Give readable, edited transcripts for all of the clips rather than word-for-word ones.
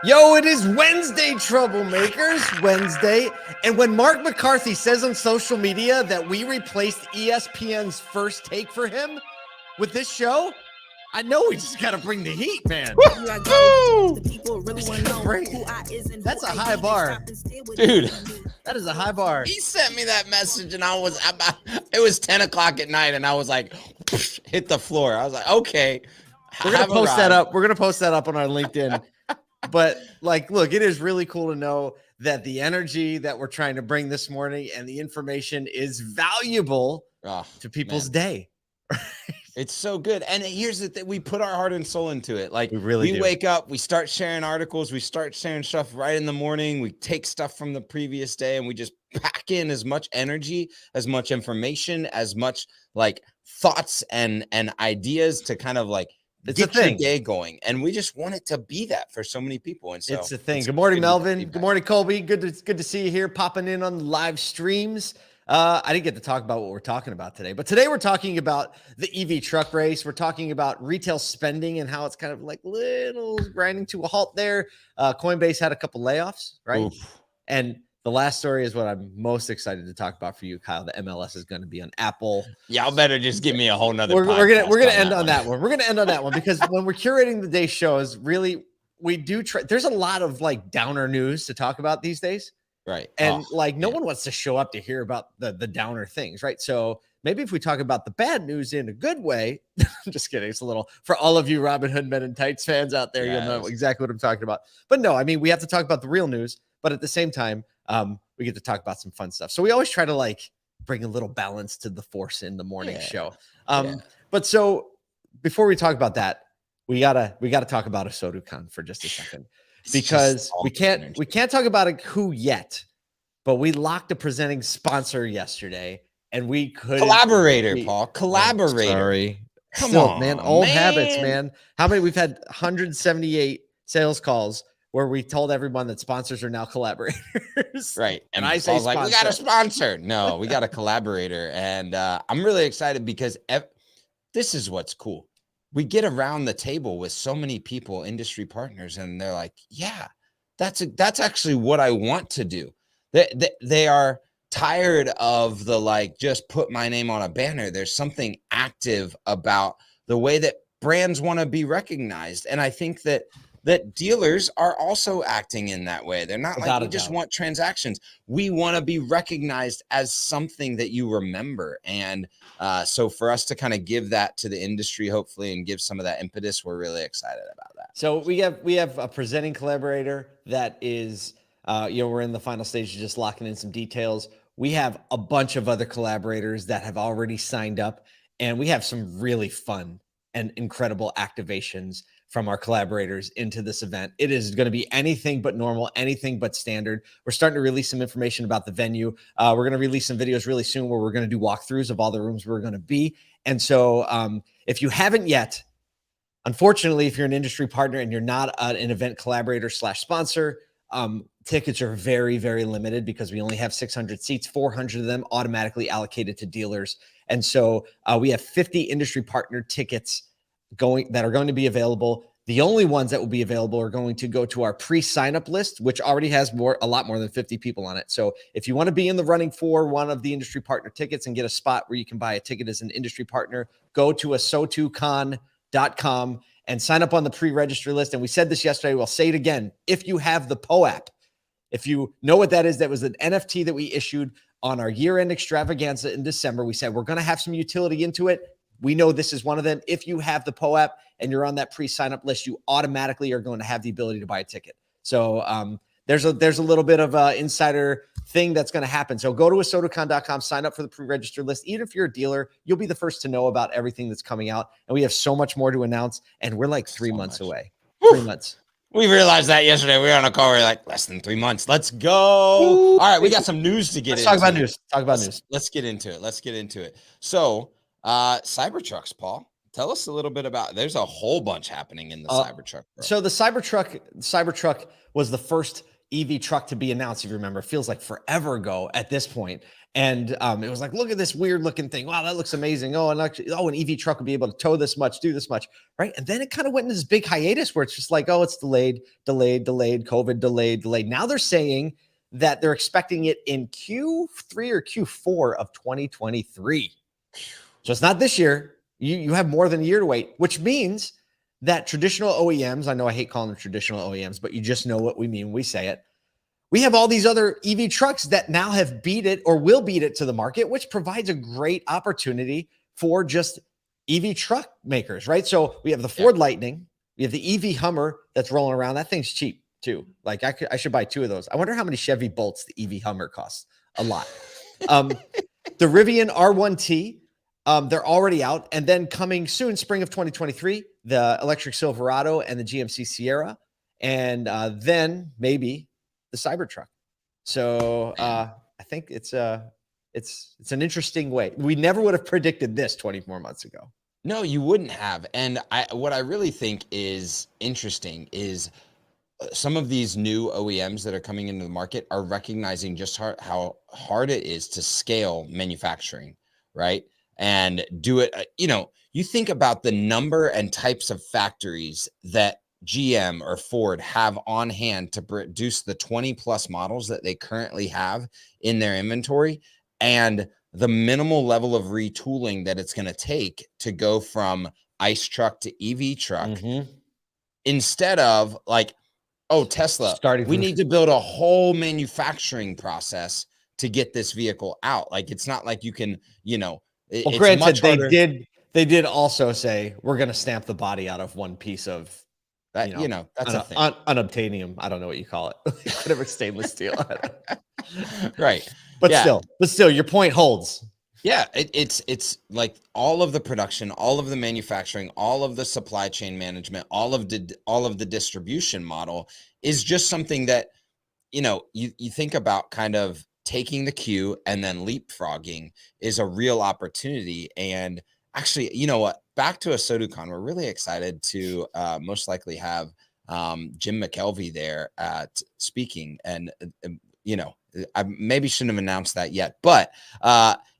Yo, it is Wednesday, troublemakers. Wednesday. And when Mark McCarthy says on social media that we replaced ESPN's first take for him with this show, I know we just got to bring the heat, man. That's a high bar. Dude, that is a high bar. He sent me that message and it was 10 o'clock at night and I was like, hit the floor. I was like, okay. We're going to post that up. We're going to post that up on our LinkedIn. But like, look, it is really cool to know that the energy that we're trying to bring this morning and the information is valuable to people's day. It's so good. And here's the thing. We put our heart and soul into it. Like we wake up, we start sharing articles, we start sharing stuff right in the morning. We take stuff from the previous day and we just pack in as much energy, as much information, as much like thoughts and ideas to kind of like get your day going. And we just want it to be that for so many people. And so it's a thing. Good morning, Melvin. Good morning, Colby. Good to see you here popping in on the live streams. I didn't get to talk about what we're talking about today, but today we're talking about the EV truck race. We're talking about retail spending and how it's kind of like little grinding to a halt there. Coinbase had a couple layoffs, right? Oof. And the last story is what I'm most excited to talk about for you, Kyle. The MLS is going to be on Apple. Y'all better just give me a whole nother. We're gonna end on that one. We're gonna end on that one because when we're curating the day shows, really we do try. There's a lot of like downer news to talk about these days. Right. And no one wants to show up to hear about the downer things, right? So maybe if we talk about the bad news in a good way, I'm just kidding. It's a little for all of you Robin Hood Men in Tights fans out there, you'll know exactly what I'm talking about. But no, I mean, we have to talk about the real news, but at the same time, we get to talk about some fun stuff. So we always try to like bring a little balance to the force in the morning show. But so before we talk about that, we gotta talk about ASOTU for just a second. Because we can't talk about a who yet, but we locked a presenting sponsor yesterday, and we could Paul. Collaborator. Sorry, come on, man. Old habits, man. How many? We've had 178 sales calls where we told everyone that sponsors are now collaborators. Right, and I say like, we got a sponsor. No, we got a collaborator, and I'm really excited because this is what's cool. We get around the table with so many people, industry partners, and they're like, yeah, that's actually what I want to do. They are tired of the, like, just put my name on a banner. There's something active about the way that brands want to be recognized. And I think that dealers are also acting in that way. They're not like, we just want transactions. We want to be recognized as something that you remember. And so for us to kind of give that to the industry, hopefully, and give some of that impetus, we're really excited about that. So we have a presenting collaborator that is, we're in the final stage of just locking in some details. We have a bunch of other collaborators that have already signed up, and we have some really fun and incredible activations from our collaborators into this event. It is going to be anything but normal, anything but standard. We're starting to release some information about the venue. We're going to release some videos really soon where we're going to do walkthroughs of all the rooms we're going to be. And so if you haven't yet, unfortunately, if you're an industry partner and you're not an event collaborator / sponsor, tickets are very, very limited because we only have 600 seats, 400 of them automatically allocated to dealers. And so we have 50 industry partner tickets that are going to be available. The only ones that will be available are going to go to our pre-sign-up list, which already has a lot more than 50 people on it. So if you want to be in the running for one of the industry partner tickets and get a spot where you can buy a ticket as an industry partner, go to ASOTUcon.com and sign up on the pre-register list. And we said this yesterday, we'll say it again. If you have the POAP, if you know what that is, that was an NFT that we issued on our year-end extravaganza in December. We said we're going to have some utility into it. We know this is one of them. If you have the POAP and you're on that pre-sign-up list, you automatically are going to have the ability to buy a ticket. So there's a little bit of an insider thing that's going to happen. So go to ASOTUcon.com, sign up for the pre-register list. Even if you're a dealer, you'll be the first to know about everything that's coming out. And we have so much more to announce, and we're like 3 months away. 3 months. We realized that yesterday. We were on a call. We were like, less than 3 months. Let's go. All right, we got some news to get into. Talk about news. Let's get into it. So Cybertrucks, Paul. Tell us a little bit about. There's a whole bunch happening in the Cybertruck. Bro. So the Cybertruck was the first EV truck to be announced. If you remember, it feels like forever ago at this point. And it was like, look at this weird looking thing. Wow, that looks amazing. Oh, and actually, an EV truck would be able to tow this much, do this much, right? And then it kind of went into this big hiatus where it's just like, oh, it's delayed, COVID delayed. Now they're saying that they're expecting it in Q3 or Q4 of 2023. So it's not this year. You have more than a year to wait, which means that traditional OEMs, I know I hate calling them traditional OEMs, but you just know what we mean when we say it. We have all these other EV trucks that now have beat it or will beat it to the market, which provides a great opportunity for just EV truck makers, right? So we have the Ford Lightning, we have the EV Hummer that's rolling around. That thing's cheap too. Like I should buy 2 of those. I wonder how many Chevy Bolts the EV Hummer costs. A lot. The Rivian R1T, they're already out. And then coming soon, spring of 2023, the electric Silverado and the GMC Sierra. And then maybe the Cybertruck. So I think it's an interesting way. We never would have predicted this 24 months ago. No, you wouldn't have. And what I really think is interesting is some of these new OEMs that are coming into the market are recognizing just how hard it is to scale manufacturing, right? And do it, you think about the number and types of factories that GM or Ford have on hand to produce the 20 plus models that they currently have in their inventory, and the minimal level of retooling that it's going to take to go from ICE truck to EV truck, instead of like, oh, Tesla, we need to build a whole manufacturing process to get this vehicle out. Like, it's not like you can, well, granted, they did also say we're going to stamp the body out of one piece of that, that's a thing. Unobtainium. I don't know what you call it. Whatever, stainless steel. Right. But still, your point holds. Yeah. It's like all of the production, all of the manufacturing, all of the supply chain management, all of the distribution model is just something that, you think about kind of taking the cue and then leapfrogging is a real opportunity. And actually, you know what? Back to ASOTUCon, we're really excited to most likely have Jim McKelvey there at speaking. And, I maybe shouldn't have announced that yet. But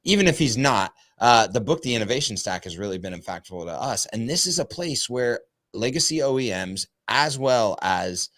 even if he's not, the book, The Innovation Stack, has really been impactful to us. And this is a place where legacy OEMs, as well as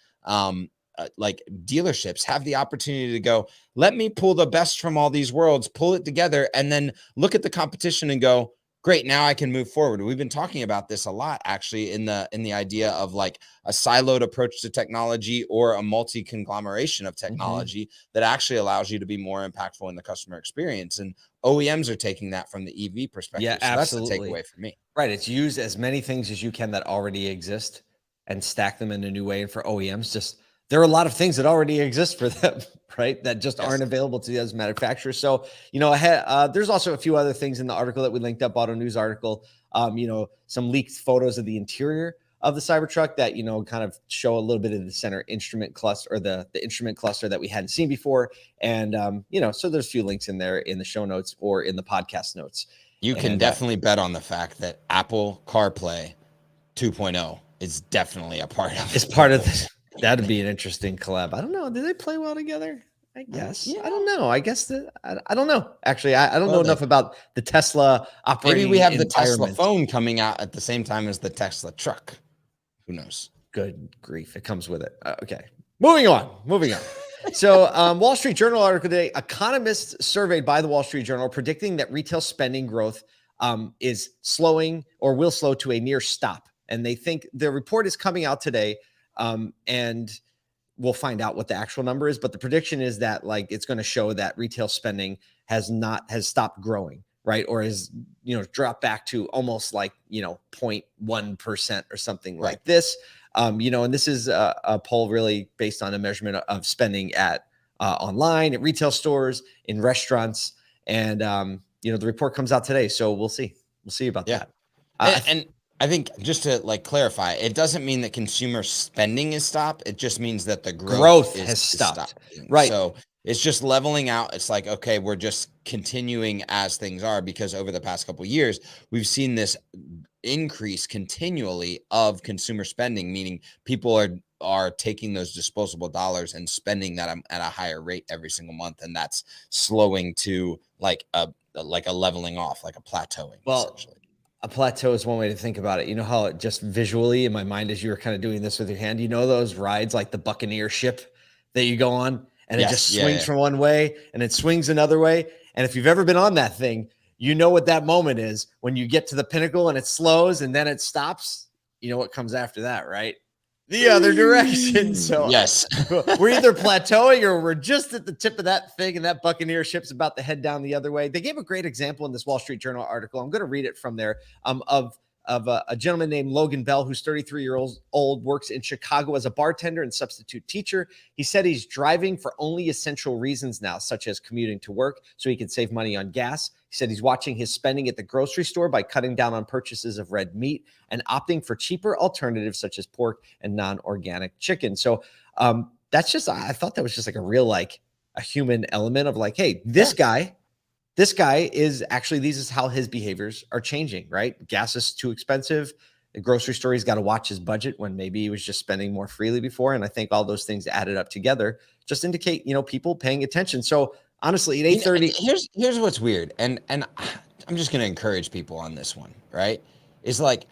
like dealerships, have the opportunity to go, let me pull the best from all these worlds, pull it together, and then look at the competition and go, great, now I can move forward. We've been talking about this a lot, actually, in the idea of like a siloed approach to technology or a multi-conglomeration of technology that actually allows you to be more impactful in the customer experience. And OEMs are taking that from the EV perspective. Yeah, so absolutely. That's the takeaway for me. Right. It's use as many things as you can that already exist and stack them in a new way. And for OEMs, there are a lot of things that already exist for them, right? That just aren't available to the other manufacturers. So, there's also a few other things in the article that we linked up, Auto News article, some leaked photos of the interior of the Cybertruck that, kind of show a little bit of the center instrument cluster, or the instrument cluster that we hadn't seen before. And, so there's a few links in there in the show notes or in the podcast notes. You can definitely bet on the fact that Apple CarPlay 2.0 is definitely a part of it. It's part of this. That'd be an interesting collab. I don't know. Do they play well together? I guess. Yeah. I don't know. I guess I don't know. Actually, I don't know enough about the Tesla operating. Maybe we have the Tesla phone coming out at the same time as the Tesla truck. Who knows? Good grief. It comes with it. Okay. Moving on. So Wall Street Journal article today, economists surveyed by the Wall Street Journal predicting that retail spending growth is slowing or will slow to a near stop. And they think the report is coming out today. And we'll find out what the actual number is, but the prediction is that it's going to show that retail spending has stopped growing, right? Or is, dropped back to almost 0.1% or something like this. And this is a poll really based on a measurement of spending at online, at retail stores, in restaurants. And, the report comes out today. So we'll see about that. And I think just to clarify, it doesn't mean that consumer spending is stopped. It just means that the growth has stopped. Right. So it's just leveling out. It's like, okay, we're just continuing as things are, because over the past couple of years, we've seen this increase continually of consumer spending, meaning people are taking those disposable dollars and spending that at a higher rate every single month, and that's slowing to like a leveling off, like a plateauing. Well, essentially. a plateau is one way to think about it. You know how it just visually in my mind, as you were kind of doing this with your hand, you know those rides like the Buccaneer ship that you go on and it just swings from one way and it swings another way. And if you've ever been on that thing, you know what that moment is when you get to the pinnacle and it slows and then it stops. You know what comes after that, right? The other direction. So yes, we're either plateauing or we're just at the tip of that thing, and that Buccaneer ship's about to head down the other way. They gave a great example in this Wall Street Journal article. I'm going to read it from there. Of a gentleman named Logan Bell, who's 33 years old, works in Chicago as a bartender and substitute teacher. He said he's driving for only essential reasons now, such as commuting to work so he can save money on gas. He said he's watching his spending at the grocery store by cutting down on purchases of red meat and opting for cheaper alternatives such as pork and non-organic chicken. So that's just, I thought that was just like a real, like a human element of like, hey, this guy is actually, these is how his behaviors are changing, right? Gas is too expensive. The grocery store, he's got to watch his budget when maybe he was just spending more freely before. And I think all those things added up together just indicate, people paying attention. So honestly, at 8:30, here's what's weird. And I'm just going to encourage people on this one, right? Is like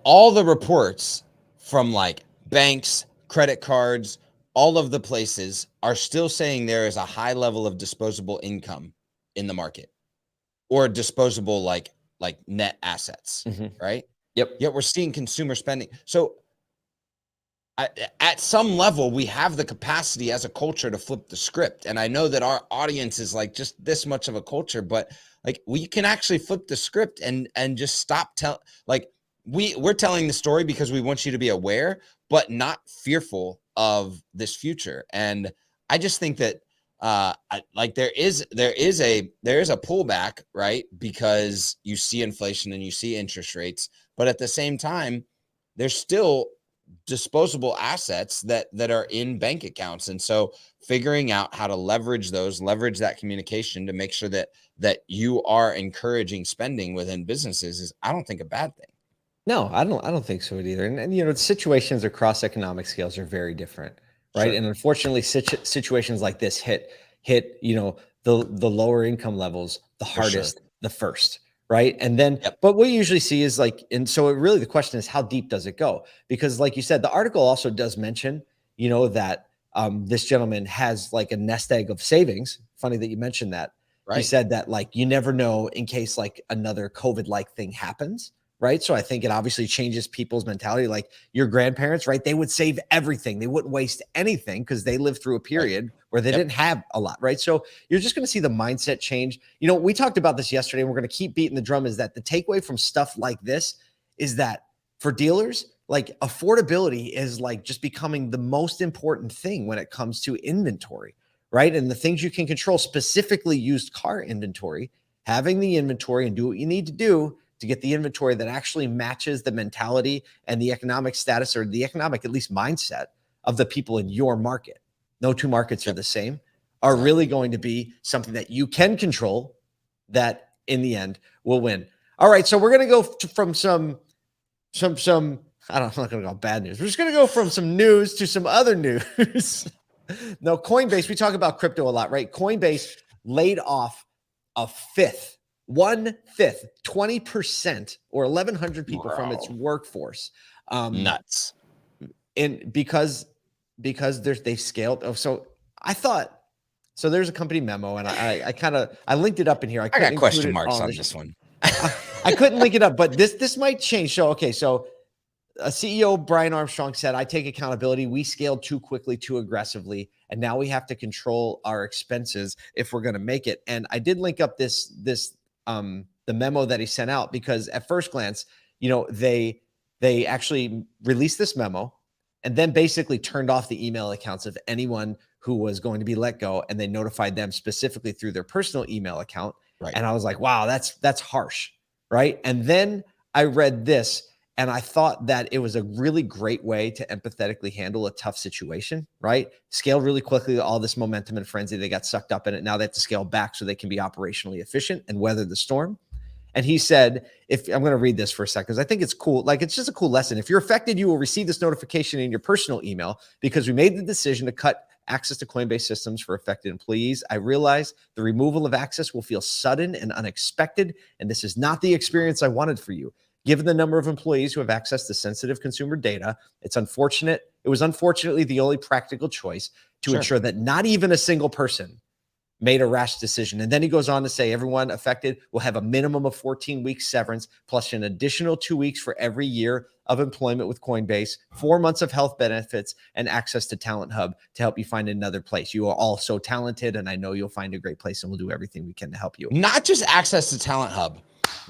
all the reports from like banks, credit cards, all of the places are still saying there is a high level of disposable income in the market, or disposable like net assets, right? Yep. Yet we're seeing consumer spending. So at some level, we have the capacity as a culture to flip the script. And I know that our audience is like just this much of a culture, but like we can actually flip the script and just stop we're telling the story because we want you to be aware, but not fearful of this future. And I just think that there is a pullback, right? Because you see inflation and you see interest rates, but at the same time, there's still disposable assets that are in bank accounts. And so figuring out how to leverage that communication to make sure that you are encouraging spending within businesses is, I don't think, a bad thing. No, I don't think so either. And situations across economic scales are very different, right? Sure. And unfortunately, situations like this hit the lower income levels the hardest, the first, right? And then, but what you usually see is like, and so really the question is, how deep does it go? Because like you said, the article also does mention, that this gentleman has like a nest egg of savings. Funny that you mentioned that. Right. He said that like, you never know in case like another COVID-like thing happens. Right. So I think it obviously changes people's mentality. Like your grandparents, right? They would save everything. They wouldn't waste anything because they lived through a period where they didn't have a lot. Right. So you're just going to see the mindset change. We talked about this yesterday, and we're going to keep beating the drum, is that the takeaway from stuff like this is that for dealers, like affordability is like just becoming the most important thing when it comes to inventory. Right. And the things you can control, specifically used car inventory, having the inventory and do what you need to do to get the inventory that actually matches the mentality and the economic status, or the economic, at least mindset, of the people in your market. No two markets are the same, are really going to be something that you can control that in the end will win. All right. So we're going to go from some, I'm not going to go bad news. We're just going to go from some news to some other news. No, Coinbase, we talk about crypto a lot, right? Coinbase laid off a fifth, 1/5, 20%, or 1,100 people from its workforce. Nuts. And because they've scaled. Oh, so I thought, so there's a company memo, and I linked it up in here. I got question marks on this one. I couldn't link it up, but this might change. So, okay. So CEO Brian Armstrong said, I take accountability. We scaled too quickly, too aggressively, and now we have to control our expenses if we're going to make it. And I did link up the memo that he sent out, because at first glance, they actually released this memo and then basically turned off the email accounts of anyone who was going to be let go, and they notified them specifically through their personal email account. Right. And I was like, wow, that's harsh. Right. And then I read this, and I thought that it was a really great way to empathetically handle a tough situation, right? Scaled really quickly, all this momentum and frenzy, they got sucked up in it. Now they have to scale back so they can be operationally efficient and weather the storm. And he said, if I'm going to read this for a second, because I think it's cool. Like, it's just a cool lesson. If you're affected, you will receive this notification in your personal email because we made the decision to cut access to Coinbase systems for affected employees. I realize the removal of access will feel sudden and unexpected, and this is not the experience I wanted for you. Given the number of employees who have access to sensitive consumer data, it's unfortunate. It was unfortunately the only practical choice to ensure that not even a single person made a rash decision. And then he goes on to say everyone affected will have a minimum of 14 weeks severance, plus an additional 2 weeks for every year of employment with Coinbase, 4 months of health benefits, and access to Talent Hub to help you find another place. You are all so talented, and I know you'll find a great place, and we'll do everything we can to help you. Not just access to Talent Hub,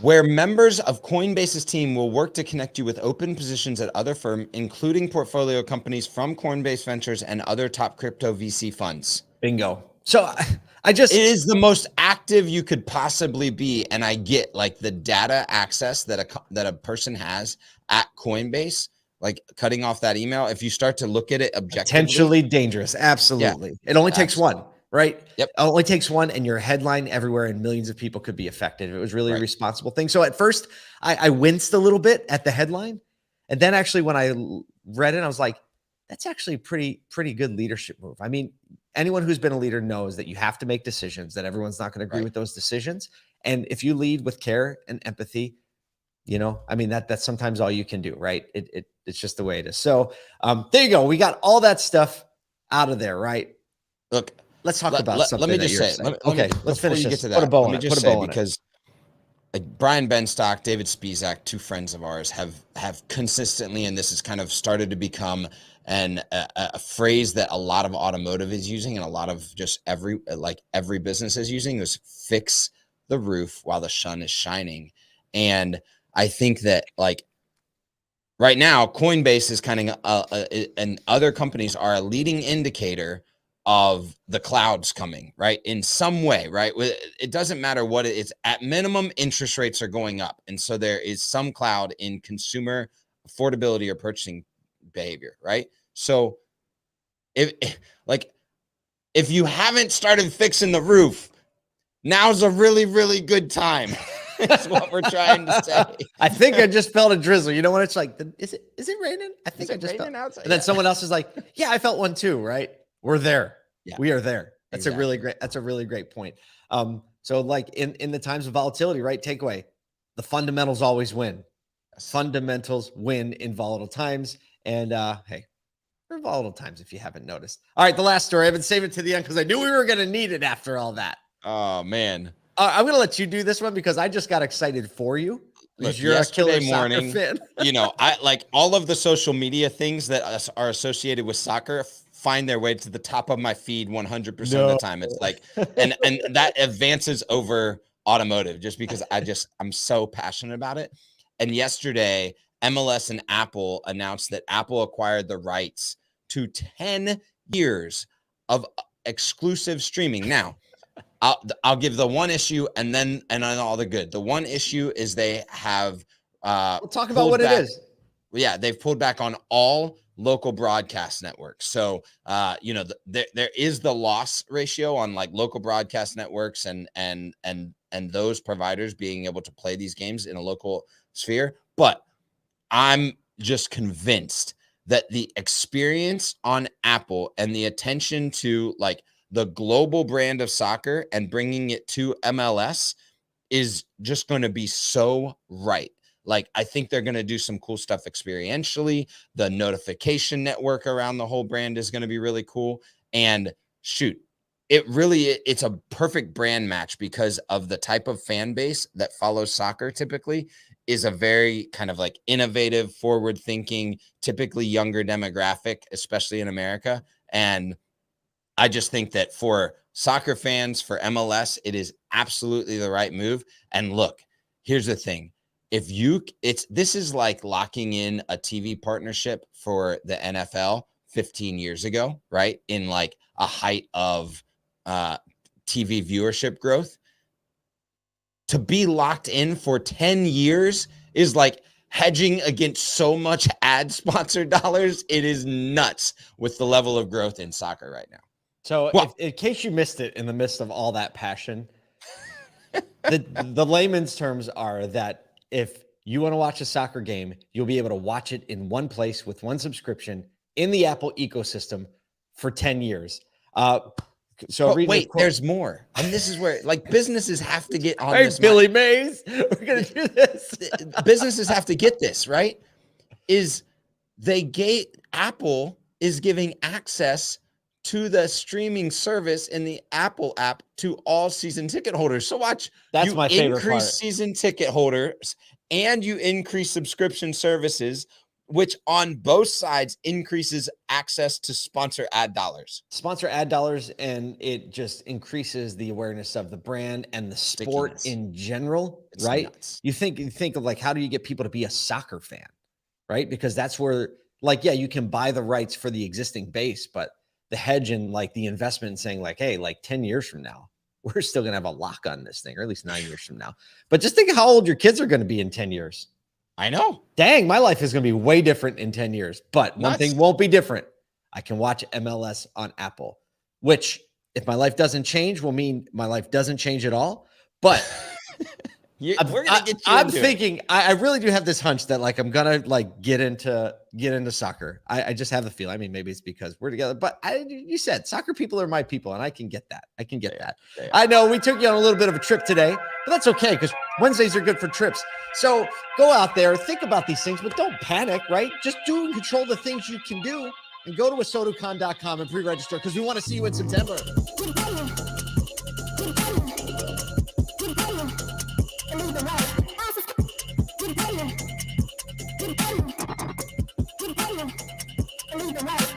where members of Coinbase's team will work to connect you with open positions at other firms, including portfolio companies from Coinbase Ventures and other top crypto VC funds. Bingo. So it is the most active you could possibly be. And I get like the data access that a person has at Coinbase, like cutting off that email. If you start to look at it objectively, potentially dangerous. Absolutely. Yeah, it only takes one, right? Yep. It only takes one and your headline everywhere and millions of people could be affected. It was really a responsible thing. So at first I winced a little bit at the headline. And then actually when I read it, I was like, that's actually pretty good leadership move. I mean, anyone who's been a leader knows that you have to make decisions, that everyone's not going to agree with those decisions. And if you lead with care and empathy, you know, I mean, that's sometimes all you can do, right? It's just the way it is. So there you go. We got all that stuff out of there, right? Look, let's talk about something. Let me just say, let's finish this. Get to that. Put a bow on it. Put a bow because like Brian Benstock, David Spizak, two friends of ours have consistently, and this has kind of started to become a phrase that a lot of automotive is using and a lot of just every business is using, is fix the roof while the sun is shining. And I think that like right now, Coinbase is kind of and other companies are a leading indicator of the clouds coming, right? In some way, right? It doesn't matter what it is. At minimum, interest rates are going up. And so there is some cloud in consumer affordability or purchasing behavior, right? So if you haven't started fixing the roof, now's a really, really good time. That's what we're trying to say. I think I just felt a drizzle. You know what it's like? Is it raining? I think I just felt outside. And then someone else is like, yeah, I felt one too, right? We're there. Yeah. We are there. That's a really great point. So like in the times of volatility, right? Takeaway, the fundamentals always win. Yes. Fundamentals win in volatile times. And hey, they're volatile times if you haven't noticed. All right, the last story. I've been saving it to the end because I knew we were going to need it after all that. Oh man. I'm going to let you do this one because I just got excited for you. Because you're a killer soccer fan. You know, I like all of the social media things that are associated with soccer find their way to the top of my feed 100% of the time. It's like, and that advances over automotive just because I'm so passionate about it. And yesterday, MLS and Apple announced that Apple acquired the rights to 10 years of exclusive streaming. Now, I'll give the one issue and then all the good. The one issue is they have we'll talk about what it is. Yeah, they've pulled back on all local broadcast networks. So you know, there is the loss ratio on like local broadcast networks and those providers being able to play these games in a local sphere. But I'm just convinced that the experience on Apple and the attention to like the global brand of soccer and bringing it to MLS is just going to be so right. Like, I think they're going to do some cool stuff experientially. The notification network around the whole brand is going to be really cool. And shoot, it's a perfect brand match because of the type of fan base that follows soccer typically is a very kind of like innovative, forward thinking, typically younger demographic, especially in America. And I just think that for soccer fans, for MLS, it is absolutely the right move. And look, here's the thing. This is like locking in a TV partnership for the NFL 15 years ago, right? In like a height of TV viewership growth. To be locked in for 10 years is like hedging against so much ad sponsor dollars. It is nuts with the level of growth in soccer right now. So in case you missed it in the midst of all that passion, the layman's terms are that if you want to watch a soccer game, you'll be able to watch it in one place with one subscription in the Apple ecosystem for 10 years. So wait, there's more. And this is where like businesses have to get on hey, this. Billy Mays, we're going to do this. Businesses have to get this, right? Apple is giving access to the streaming service in the Apple app to all season ticket holders. So watch, that's my favorite part. Increase season ticket holders and you increase subscription services, which on both sides increases access to sponsor ad dollars. And it just increases the awareness of the brand and the sport in general, right? Nuts. You think of like, how do you get people to be a soccer fan, right? Because that's where, like, yeah, you can buy the rights for the existing base, but the hedge and like the investment saying like, hey, like 10 years from now, we're still going to have a lock on this thing, or at least 9 years from now. But just think of how old your kids are going to be in 10 years. I know. Dang, my life is going to be way different in 10 years. But one thing won't be different. I can watch MLS on Apple, which if my life doesn't change will mean my life doesn't change at all. But I'm thinking, I really do have this hunch that like I'm gonna like get into soccer. I just have the feeling. I mean, maybe it's because we're together, but you said soccer people are my people, and I can get that. I know we took you on a little bit of a trip today, but that's okay because Wednesdays are good for trips. So go out there, think about these things, but don't panic, right? Just do and control the things you can do, and go to ASOTUcon.com and pre-register because we want to see you in September.